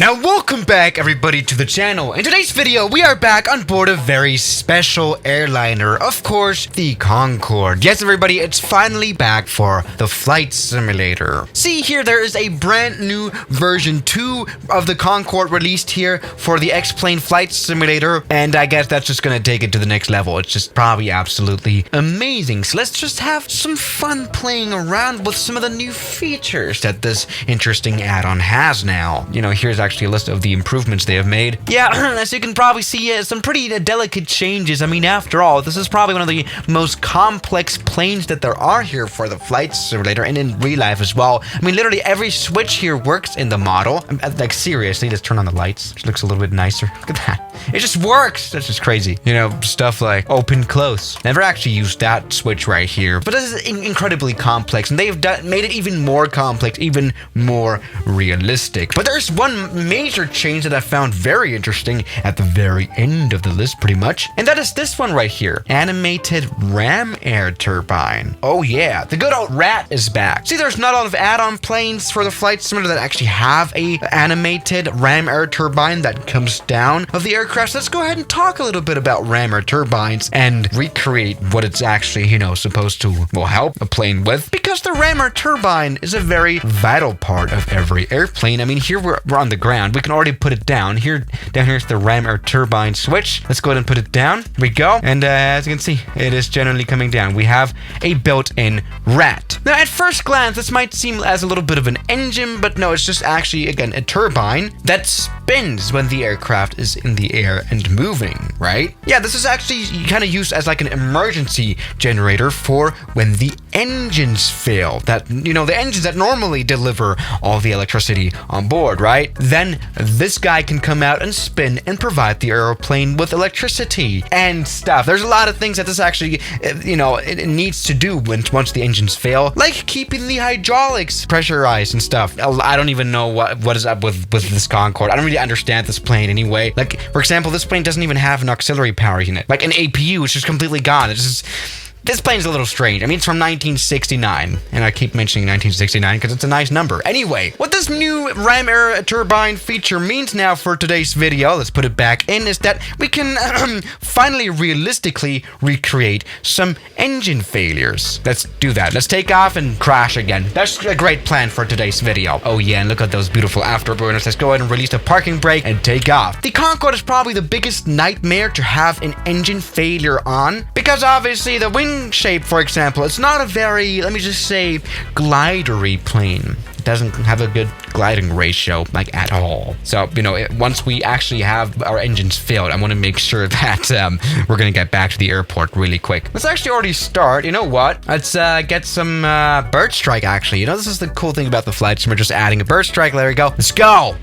Now welcome back everybody to the channel. In today's video we are back on board a very special airliner, of course the Concorde. Yes everybody, it's finally back for the flight simulator. See here, there is a brand new version 2 of the Concorde released here for the X-Plane flight simulator, and I guess that's just gonna take it to the next level. It's just probably absolutely amazing. So let's just have some fun playing around with some of the new features that this interesting add-on has now. You know, here's actually a list of the improvements they have made. Yeah, as you can probably see, some pretty delicate changes. I mean, after all, this is probably one of the most complex planes that there are here for the flight simulator and in real life as well. I mean, literally every switch here works in the model. Like seriously, just turn on the lights. It looks a little bit nicer. Look at that. It just works. That's just crazy. You know, stuff like open, close. Never actually used that switch right here, but this is incredibly complex, and they've made it even more complex, even more realistic. But there's one major change that I found very interesting at the very end of the list pretty much, and that is this one right here. Animated ram air turbine. Oh yeah, the good old rat is back. See, there's not a lot of add-on planes for the flight simulator that actually have a animated ram air turbine that comes down of the aircraft. So let's go ahead and talk a little bit about ram air turbines and recreate what it's actually, you know, supposed to, well, help a plane with, because the ram air turbine is a very vital part of every airplane. I mean, here we're on the ground. We can already put it down. Down here's the ram air turbine switch. Let's go ahead and put it down. Here we go. And as you can see, it is generally coming down. We have a built-in rat. Now, at first glance, this might seem as a little bit of an engine, but no, it's just actually, again, a turbine that spins when the aircraft is in the air and moving, right? Yeah, this is actually kind of used as like an emergency generator for when the engines fail. That, you know, the engines that normally deliver all the electricity on board, right? Then this guy can come out and spin and provide the airplane with electricity and stuff. There's a lot of things that this actually, you know, it needs to do once the engines fail, like keeping the hydraulics pressurized and stuff. I don't even know what is up with this Concorde. I don't really understand this plane anyway. Like, for example, this plane doesn't even have an auxiliary power unit. Like an APU, it's just completely gone. This plane's a little strange. I mean, it's from 1969, and I keep mentioning 1969 because it's a nice number. Anyway, what this new ram air turbine feature means now for today's video, let's put it back in, is that we can finally realistically recreate some engine failures. Let's do that. Let's take off and crash again. That's a great plan for today's video. Oh yeah, and look at those beautiful afterburners. Let's go ahead and release the parking brake and take off. The Concorde is probably the biggest nightmare to have an engine failure on, because obviously the wing shape, for example, it's not a very, let me just say, glidery plane. It doesn't have a good gliding ratio, like, at all. So, you know, once we actually have our engines filled, I want to make sure that we're gonna get back to the airport really quick. Let's actually already start. You know what? Let's get some Birdstrike, actually. You know, this is the cool thing about the flight sim. We're just adding a Birdstrike. There we go. Let's go.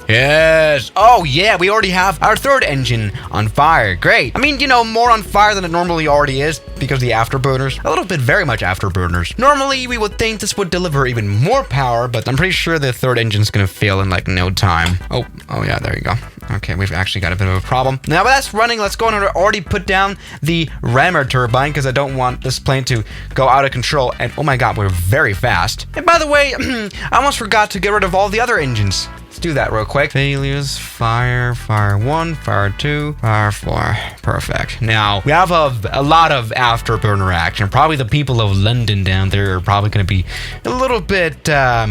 Yes. Oh yeah, we already have our third engine on fire. Great. I mean, you know, more on fire than it normally already is because the afterburners, a little bit, very much afterburners. Normally we would think this would deliver even more power, but I'm pretty sure the third engine's gonna fail in like no time. Oh yeah, there you go. Okay, we've actually got a bit of a problem. Now that's running, let's go and already put down the ram air turbine because I don't want this plane to go out of control. And oh my god, we're very fast. And by the way, I almost forgot to get rid of all the other engines. Let's do that real quick. Failures, fire 1, fire 2, fire 4. Perfect. Now, we have a lot of afterburner action. Probably the people of London down there are probably going to be a little bit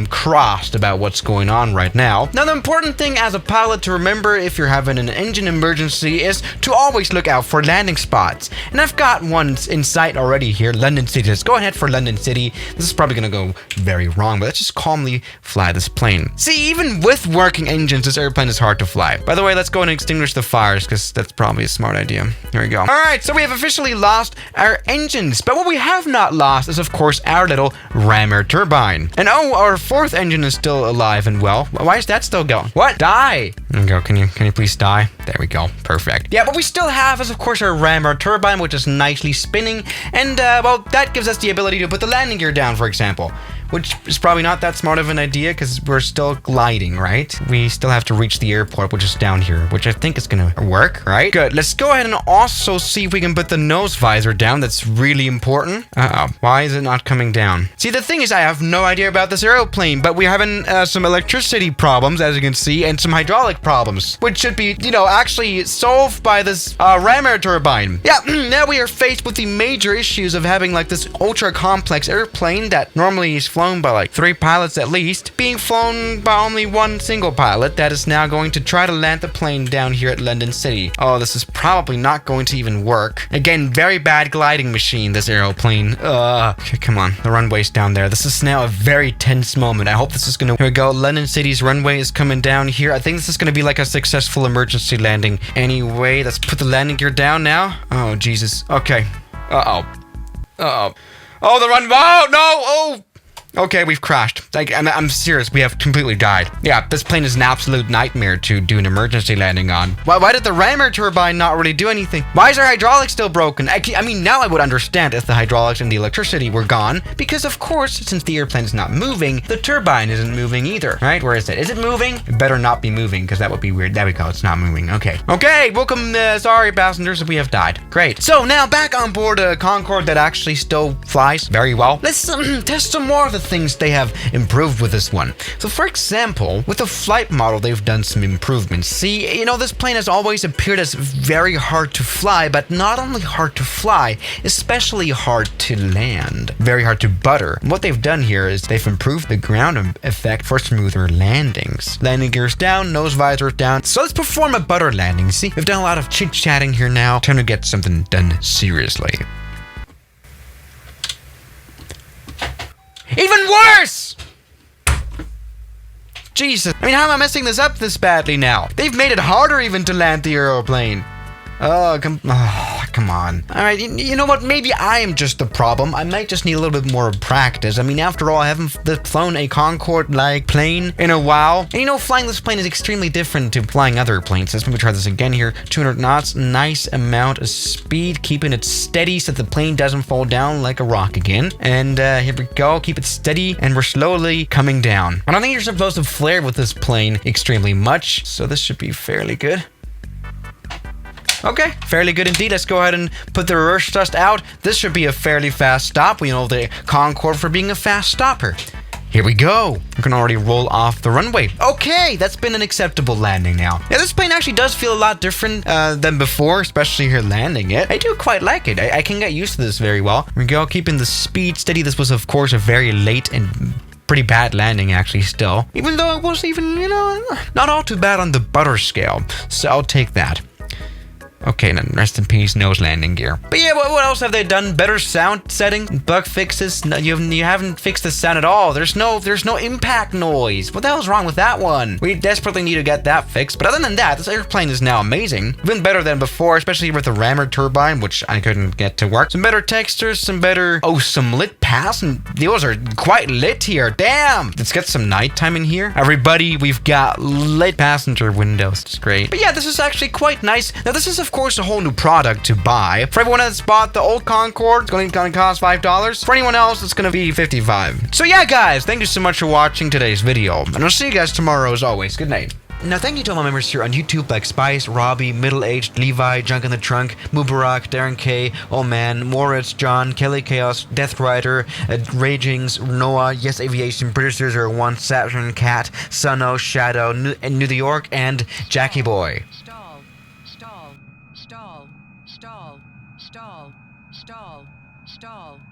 crossed about what's going on right now. Now, the important thing as a pilot to remember if you're having an engine emergency is to always look out for landing spots. And I've got one in sight already here, London City. Let's go ahead for London City. This is probably going to go very wrong, but let's just calmly fly this plane. See, even with working engines, this airplane is hard to fly. By the way, let's go and extinguish the fires because that's probably a smart idea. Here we go. All right, so we have officially lost our engines, but what we have not lost is, of course, our little ram air turbine. And oh, our fourth engine is still alive and well. Why is that still going? What? Die. There we go. Can you please die? There we go. Perfect. Yeah, what we still have is, of course, our rammer turbine, which is nicely spinning. And, well, that gives us the ability to put the landing gear down, for example. Which is probably not that smart of an idea because we're still gliding, right? We still have to reach the airport, which is down here, which I think is gonna work, right? Good. Let's go ahead and also see if we can put the nose visor down. That's really important. Uh-oh. Why is it not coming down? See, the thing is, I have no idea about this airplane, but we're having some electricity problems, as you can see, and some hydraulic problems, which should be, you know, actually solved by this rammer turbine. Yeah, now we are faced with the major issues of having, like, this ultra-complex airplane that normally is flown by like 3 pilots at least, being flown by only one single pilot that is now going to try to land the plane down here at London City. Oh, this is probably not going to even work. Again, very bad gliding machine, this aeroplane. Okay, come on, the runway's down there. This is now a very tense moment. I hope this is gonna... Here we go, London City's runway is coming down here. I think this is gonna be like a successful emergency landing. Anyway, let's put the landing gear down now. Oh, Jesus. Okay. Uh-oh. Oh, the run... Oh, no! Oh! Okay, we've crashed. Like, I'm serious, we have completely died. Yeah, this plane is an absolute nightmare to do an emergency landing on. Why did the rammer turbine not really do anything? Why is our hydraulics still broken? I mean, now I would understand if the hydraulics and the electricity were gone, because of course, since the airplane is not moving, the turbine isn't moving either, right? Where is it? Is it moving? It better not be moving, because that would be weird. There we go, it's not moving. Okay, welcome, sorry passengers, we have died. Great. So now back on board a Concorde that actually still flies very well. Let's test some more of the things they have improved with this one. So for example, with the flight model, they've done some improvements. See, you know, this plane has always appeared as very hard to fly, but not only hard to fly, especially hard to land. Very hard to butter. And what they've done here is they've improved the ground effect for smoother landings. Landing gears down, nose visors down. So let's perform a butter landing. See, we've done a lot of chit-chatting here now. Time to get something done seriously. Even worse! Jesus. I mean, how am I messing this up this badly now? They've made it harder even to land the aeroplane. Oh, come on. All right, you know what? Maybe I am just the problem. I might just need a little bit more practice. I mean, after all, I haven't flown a Concorde-like plane in a while. And you know, flying this plane is extremely different to flying other planes. Let's maybe try this again here. 200 knots, nice amount of speed, keeping it steady so that the plane doesn't fall down like a rock again. And here we go, keep it steady, and we're slowly coming down. I don't think you're supposed to flare with this plane extremely much, so this should be fairly good. Okay, fairly good indeed. Let's go ahead and put the reverse thrust out. This should be a fairly fast stop. We know the Concorde for being a fast stopper. Here we go. We can already roll off the runway. Okay, that's been an acceptable landing now. Yeah, this plane actually does feel a lot different than before, especially here landing it. I do quite like it. I can get used to this very well. Here we go, keeping the speed steady. This was, of course, a very late and pretty bad landing actually still. Even though it was even, you know, not all too bad on the butter scale. So I'll take that. Okay, then rest in peace, nose landing gear. But yeah, what else have they done? Better sound setting, bug fixes. No, you haven't fixed the sound at all. There's no impact noise. What the hell's wrong with that one? We desperately need to get that fixed. But other than that, this airplane is now amazing. Even better than before, especially with the rammer turbine, which I couldn't get to work. Some better textures, some lit paths, and those are quite lit here. Damn! Let's get some nighttime in here. Everybody, we've got lit passenger windows. It's great. But yeah, this is actually quite nice. Now, this is of course a whole new product to buy. For everyone that's bought the old Concorde, it's going to cost $5. For anyone else, it's going to be $55. So yeah, guys, thank you so much for watching today's video, and I'll see you guys tomorrow as always. Good night. Now, thank you to all my members here on YouTube like Spice, Robbie, Middle Aged, Levi, Junk in the Trunk, Mubarak, Darren K, Oh Man, Moritz, John, Kelly Chaos, Death Rider, Ragings, Noah, Yes Aviation, Producers 01, Saturn, Cat, Suno, Shadow, New York, and Jackie Boy.